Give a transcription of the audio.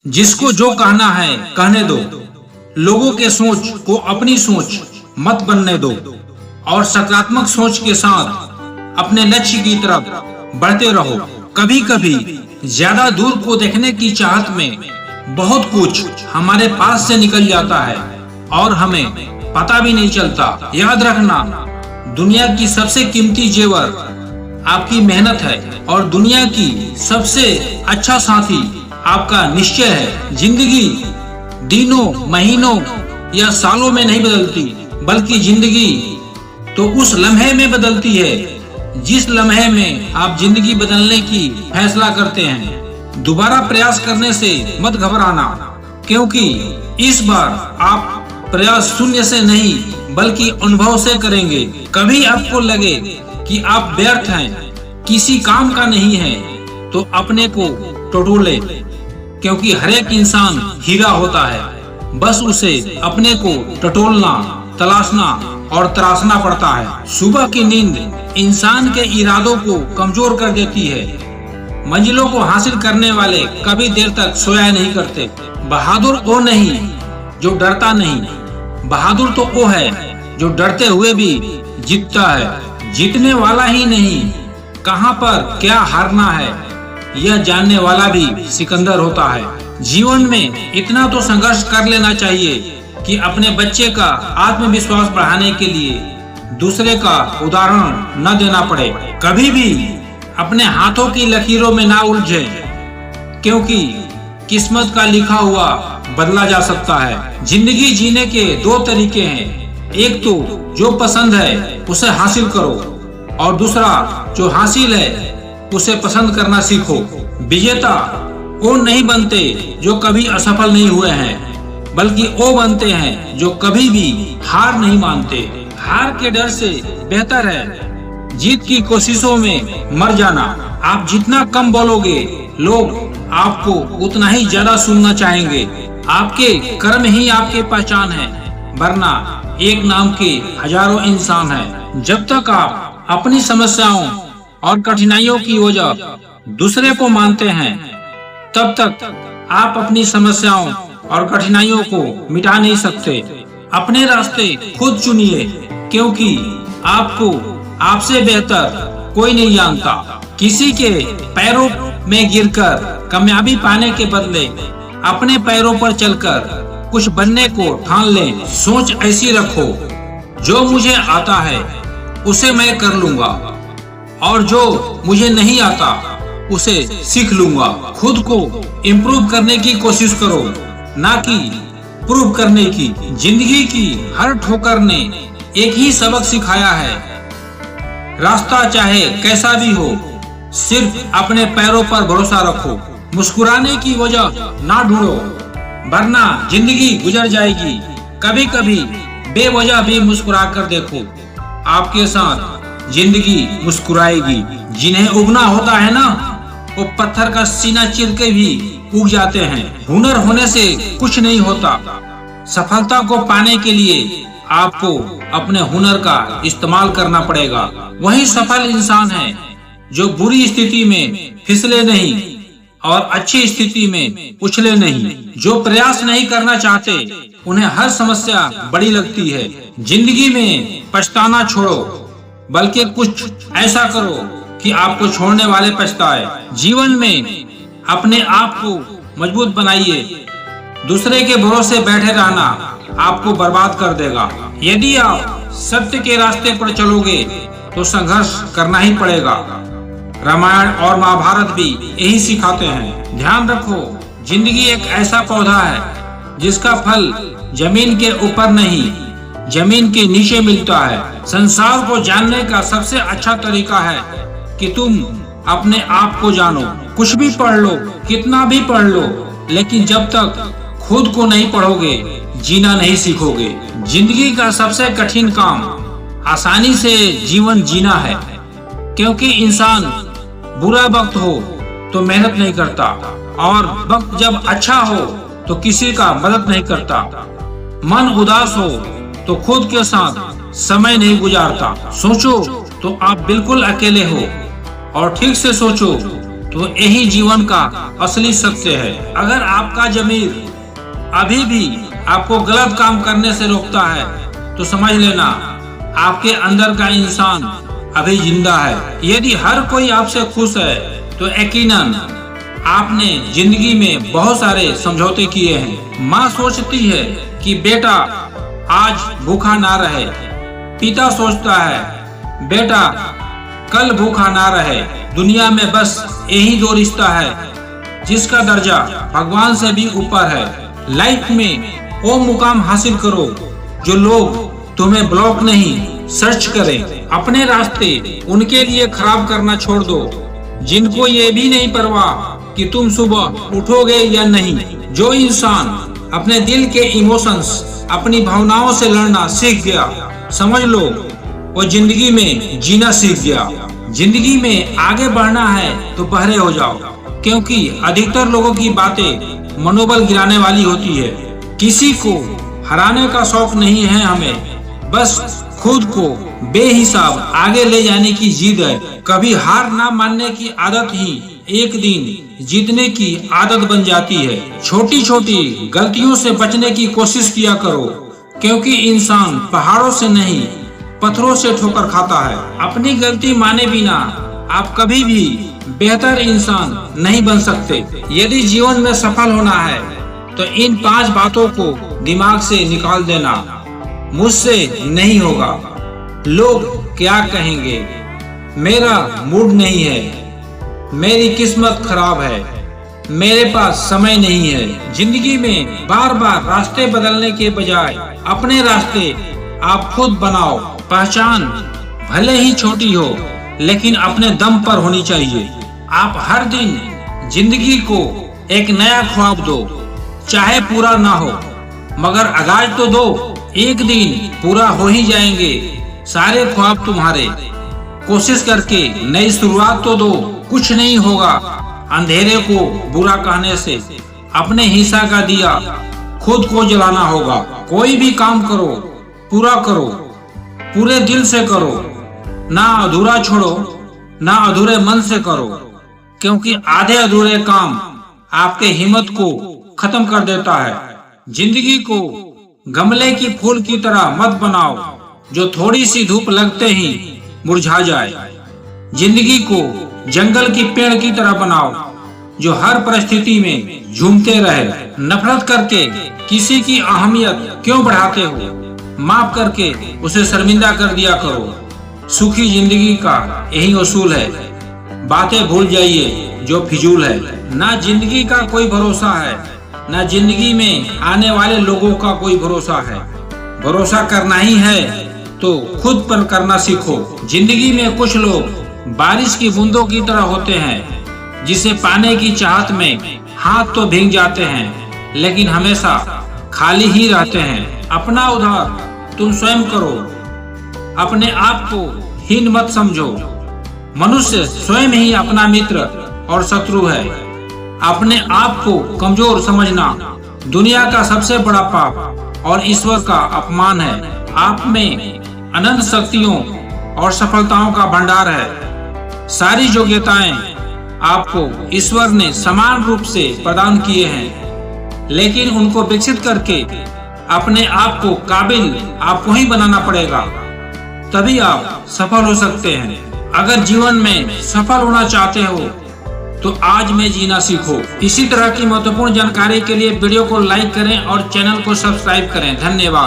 जिसको जो कहना है कहने दो, लोगों के सोच को अपनी सोच मत बनने दो और सकारात्मक सोच के साथ अपने लक्ष्य की तरफ बढ़ते रहो। कभी कभी ज्यादा दूर को देखने की चाहत में बहुत कुछ हमारे पास से निकल जाता है और हमें पता भी नहीं चलता। याद रखना, दुनिया की सबसे कीमती जेवर आपकी मेहनत है और दुनिया की सबसे अच्छा साथी आपका निश्चय है। जिंदगी दिनों, महीनों या सालों में नहीं बदलती, बल्कि जिंदगी तो उस लम्हे में बदलती है जिस लम्हे में आप जिंदगी बदलने की फैसला करते हैं। दोबारा प्रयास करने से मत घबराना, क्योंकि इस बार आप प्रयास शून्य से नहीं बल्कि अनुभव से करेंगे। कभी आपको लगे कि आप व्यर्थ हैं, किसी काम का नहीं है, तो अपने को टटोले, क्योंकि हर एक इंसान हीरा होता है, बस उसे अपने को टटोलना, तलाशना और तराशना पड़ता है। सुबह की नींद इंसान के इरादों को कमजोर कर देती है। मंजिलों को हासिल करने वाले कभी देर तक सोया नहीं करते। बहादुर वो नहीं जो डरता नहीं, बहादुर तो वो है जो डरते हुए भी जीतता है। जीतने वाला ही नहीं, कहां पर क्या हारना है यह जानने वाला भी सिकंदर होता है। जीवन में इतना तो संघर्ष कर लेना चाहिए कि अपने बच्चे का आत्मविश्वास बढ़ाने के लिए दूसरे का उदाहरण न देना पड़े। कभी भी अपने हाथों की लकीरों में ना उलझे, क्योंकि किस्मत का लिखा हुआ बदला जा सकता है। जिंदगी जीने के दो तरीके हैं, एक तो जो पसंद है उसे हासिल करो और दूसरा जो हासिल है उसे पसंद करना सीखो। विजेता वो नहीं बनते जो कभी असफल नहीं हुए हैं, बल्कि वो बनते हैं जो कभी भी हार नहीं मानते। हार के डर से बेहतर है जीत की कोशिशों में मर जाना। आप जितना कम बोलोगे, लोग आपको उतना ही ज्यादा सुनना चाहेंगे। आपके कर्म ही आपकी पहचान है, वरना एक नाम के हजारों इंसान हैं। जब तक आप अपनी समस्याओं और कठिनाइयों की वजह दूसरे को मानते हैं, तब तक आप अपनी समस्याओं और कठिनाइयों को मिटा नहीं सकते। अपने रास्ते खुद चुनिए, क्योंकि आपको आपसे बेहतर कोई नहीं जानता। किसी के पैरों में गिरकर कामयाबी पाने के बदले अपने पैरों पर चलकर कुछ बनने को ठान लें। सोच ऐसी रखो, जो मुझे आता है उसे मैं कर लूंगा और जो मुझे नहीं आता उसे सीख लूंगा। खुद को इम्प्रूव करने की कोशिश करो, ना कि प्रूव करने की। जिंदगी की हर ठोकर ने एक ही सबक सिखाया है, रास्ता चाहे कैसा भी हो, सिर्फ अपने पैरों पर भरोसा रखो। मुस्कुराने की वजह ना ढूंढो, वरना जिंदगी गुजर जाएगी। कभी कभी बेवजह भी मुस्कुरा कर देखो, आपके साथ जिंदगी मुस्कुराएगी। जिन्हें उगना होता है ना, वो पत्थर का सीना चीर के भी उग जाते हैं। हुनर होने से कुछ नहीं होता। सफलता को पाने के लिए आपको अपने हुनर का इस्तेमाल करना पड़ेगा। वही सफल इंसान है जो बुरी स्थिति में फिसले नहीं और अच्छी स्थिति में उछले नहीं। जो प्रयास नहीं करना चाहते, उन्हें हर समस्या बड़ी लगती है। जिंदगी में पछताना छोड़ो, बल्कि कुछ ऐसा करो कि आपको छोड़ने वाले पछताए। जीवन में अपने आप को मजबूत बनाइए। दूसरे के भरोसे बैठे रहना आपको बर्बाद कर देगा। यदि आप सत्य के रास्ते पर चलोगे तो संघर्ष करना ही पड़ेगा। रामायण और महाभारत भी यही सिखाते हैं। ध्यान रखो, जिंदगी एक ऐसा पौधा है जिसका फल जमीन के ऊपर नहीं, जमीन के नीचे मिलता है। संसार को जानने का सबसे अच्छा तरीका है कि तुम अपने आप को जानो। कुछ भी पढ़ लो, कितना भी पढ़ लो, लेकिन जब तक खुद को नहीं पढ़ोगे, जीना नहीं सीखोगे। जिंदगी का सबसे कठिन काम आसानी से जीवन जीना है, क्योंकि इंसान बुरा वक्त हो तो मेहनत नहीं करता, और वक्त जब अच्छा हो तो किसी का मदद नहीं करता। मन उदास हो तो खुद के साथ समय नहीं गुजारता। सोचो तो आप बिल्कुल अकेले हो, और ठीक से सोचो तो यही जीवन का असली सत्य है। अगर आपका ज़मीर अभी भी आपको गलत काम करने से रोकता है तो समझ लेना आपके अंदर का इंसान अभी जिंदा है। यदि हर कोई आपसे खुश है तो यकीनन आपने जिंदगी में बहुत सारे समझौते किए हैं। माँ सोचती है कि बेटा आज भूखा ना रहे, पिता सोचता है बेटा कल भूखा ना रहे। दुनिया में बस यही दो रिश्ता है जिसका दर्जा भगवान से भी ऊपर है। लाइफ में वो मुकाम हासिल करो जो लोग तुम्हें ब्लॉक नहीं सर्च करें। अपने रास्ते उनके लिए खराब करना छोड़ दो जिनको ये भी नहीं परवाह कि तुम सुबह उठोगे या नहीं। जो इंसान अपने दिल के इमोशंस अपनी भावनाओं से लड़ना सीख गया, समझ लो वो जिंदगी में जीना सीख गया। जिंदगी में आगे बढ़ना है तो बहरे हो जाओ, क्योंकि अधिकतर लोगों की बातें मनोबल गिराने वाली होती है। किसी को हराने का शौक नहीं है हमें, बस खुद को बेहिसाब आगे ले जाने की जिद है। कभी हार ना मानने की आदत ही एक दिन जीतने की आदत बन जाती है। छोटी छोटी गलतियों से बचने की कोशिश किया करो, क्योंकि इंसान पहाड़ों से नहीं पत्थरों से ठोकर खाता है। अपनी गलती माने बिना आप कभी भी बेहतर इंसान नहीं बन सकते। यदि जीवन में सफल होना है तो इन 5 बातों को दिमाग से निकाल देना। मुझसे नहीं होगा, लोग क्या कहेंगे, मेरा मूड नहीं है, मेरी किस्मत खराब है, मेरे पास समय नहीं है। जिंदगी में बार बार रास्ते बदलने के बजाय अपने रास्ते आप खुद बनाओ। पहचान भले ही छोटी हो लेकिन अपने दम पर होनी चाहिए। आप हर दिन जिंदगी को एक नया ख्वाब दो, चाहे पूरा ना हो मगर आगाज तो दो। एक दिन पूरा हो ही जाएंगे सारे ख्वाब तुम्हारे। कोशिश करके नई शुरुआत तो दो। कुछ नहीं होगा अंधेरे को बुरा कहने से। अपने हिस्सा का दिया खुद को जलाना होगा। कोई भी काम करो पूरा करो, पूरे दिल से करो, ना अधूरा छोड़ो, ना अधूरे मन से करो, क्योंकि आधे अधूरे काम आपके हिम्मत को खत्म कर देता है। जिंदगी को गमले की फूल की तरह मत बनाओ जो थोड़ी सी धूप लगते ही मुरझा जाए। जिंदगी को जंगल की पेड़ की तरह बनाओ जो हर परिस्थिति में झूमते रहे। नफरत करके किसी की अहमियत क्यों बढ़ाते हो? माफ करके उसे शर्मिंदा कर दिया करो। सुखी जिंदगी का यही उसूल है। बातें भूल जाइए जो फिजूल है। ना जिंदगी का कोई भरोसा है, ना जिंदगी में आने वाले लोगों का कोई भरोसा है। भरोसा करना ही है तो खुद पर करना सीखो। जिंदगी में कुछ लोग बारिश की बूंदों की तरह होते हैं जिसे पाने की चाहत में हाथ तो भीग जाते हैं लेकिन हमेशा खाली ही रहते हैं। अपना उद्धार तुम स्वयं करो, अपने आप को हीन मत समझो। मनुष्य स्वयं ही अपना मित्र और शत्रु है। अपने आप को कमजोर समझना दुनिया का सबसे बड़ा पाप और ईश्वर का अपमान है। आप में अनंत शक्तियों और सफलताओं का भंडार है। सारी योग्यताएं आपको ईश्वर ने समान रूप से प्रदान किए हैं, लेकिन उनको विकसित करके अपने आप को काबिल आपको ही बनाना पड़ेगा, तभी आप सफल हो सकते हैं। अगर जीवन में सफल होना चाहते हो तो आज में जीना सीखो। इसी तरह की महत्वपूर्ण जानकारी के लिए वीडियो को लाइक करें और चैनल को सब्सक्राइब करें। धन्यवाद।